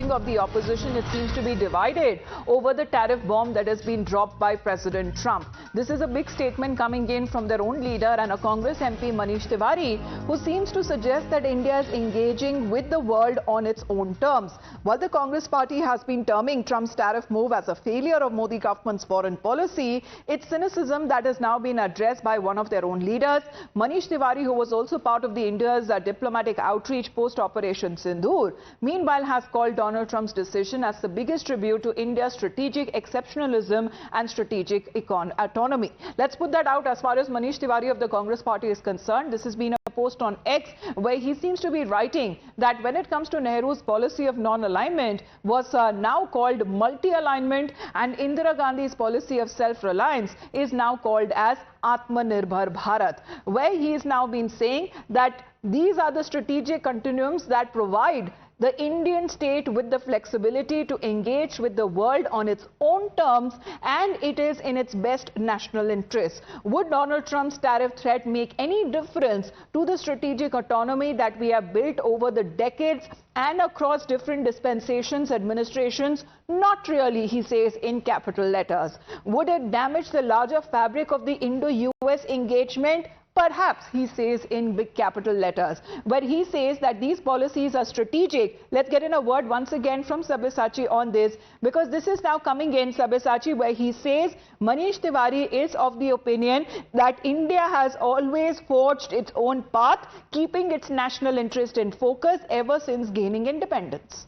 wing of the opposition, it seems to be divided over the tariff bomb that has been dropped by President Trump. This is a big statement coming in from their own leader and a Congress MP, Manish Tiwari, who seems to suggest that India is engaging with the world on its own terms. While the Congress party has been terming Trump's tariff move as a failure of Modi government's foreign policy, it's cynicism that has now been addressed by one of their own leaders. Manish Tiwari, who was also part of the India's diplomatic outreach post-Operation Sindoor, meanwhile has called Donald Trump's decision as the biggest tribute to India's strategic exceptionalism and strategic autonomy. Let's put that out as far as Manish Tiwari of the Congress party is concerned. This has been a post on X where he seems to be writing that when it comes to Nehru's policy of non-alignment was now called multi-alignment, and Indira Gandhi's policy of self-reliance is now called as Atmanirbhar Bharat, where he is now been saying that these are the strategic continuums that provide the Indian state with the flexibility to engage with the world on its own terms, and it is in its best national interest. Would Donald Trump's tariff threat make any difference to the strategic autonomy that we have built over the decades and across different dispensations, administrations? Not really, he says in capital letters. Would it damage the larger fabric of the Indo-US engagement? Perhaps, he says in big capital letters. But he says that these policies are strategic. Let's get in a word once again from Sabyasachi on this, because this is now coming in, Sabyasachi, where he says Manish Tiwari is of the opinion that India has always forged its own path, keeping its national interest in focus ever since gaining independence.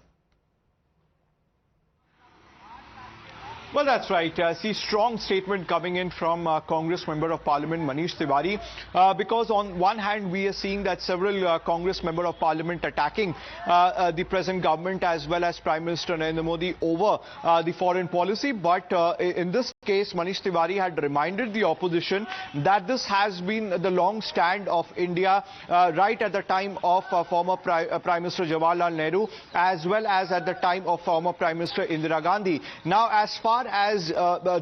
Well, that's right. See, strong statement coming in from Congress Member of Parliament Manish Tiwari, because on one hand we are seeing that several Congress Member of Parliament attacking the present government as well as Prime Minister Narendra Modi over the foreign policy. But in this case, Manish Tiwari had reminded the opposition that this has been the long stand of India right at the time of former Prime Minister Jawaharlal Nehru as well as at the time of former Prime Minister Indira Gandhi. Now, as far as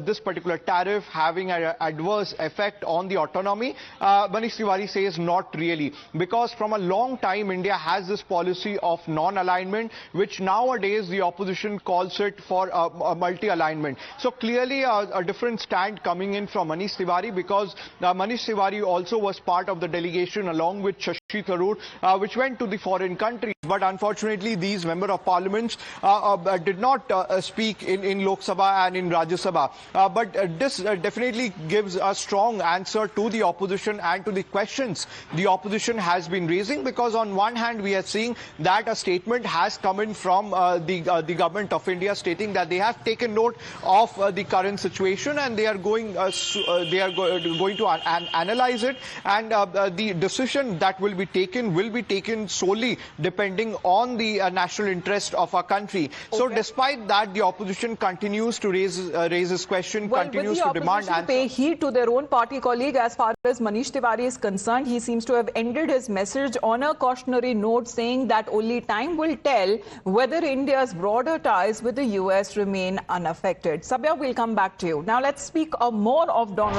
this particular tariff having an adverse effect on the autonomy, Manish Tiwari says not really, because from a long time India has this policy of non-alignment, which nowadays the opposition calls it for a multi-alignment. So clearly a different stand coming in from Manish Tiwari, because Manish Tiwari also was part of the delegation along with Shashi Tharoor, which went to the foreign countries. But unfortunately, these member of parliaments did not speak in Lok Sabha and in Rajya Sabha. But this definitely gives a strong answer to the opposition and to the questions the opposition has been raising, because on one hand we are seeing that a statement has come in from the government of India stating that they have taken note of the current situation and they are going to analyze it, and the decision that will be taken solely depending on the national interest of our country. Okay. So despite that, the opposition continues to raise this question, continues to demand answers. Pay heed to their own party colleague. As far as Manish Tiwari is concerned, he seems to have ended his message on a cautionary note, saying that only time will tell whether India's broader ties with the US remain unaffected. Sabya, we'll come back to you. Now let's speak more of Donald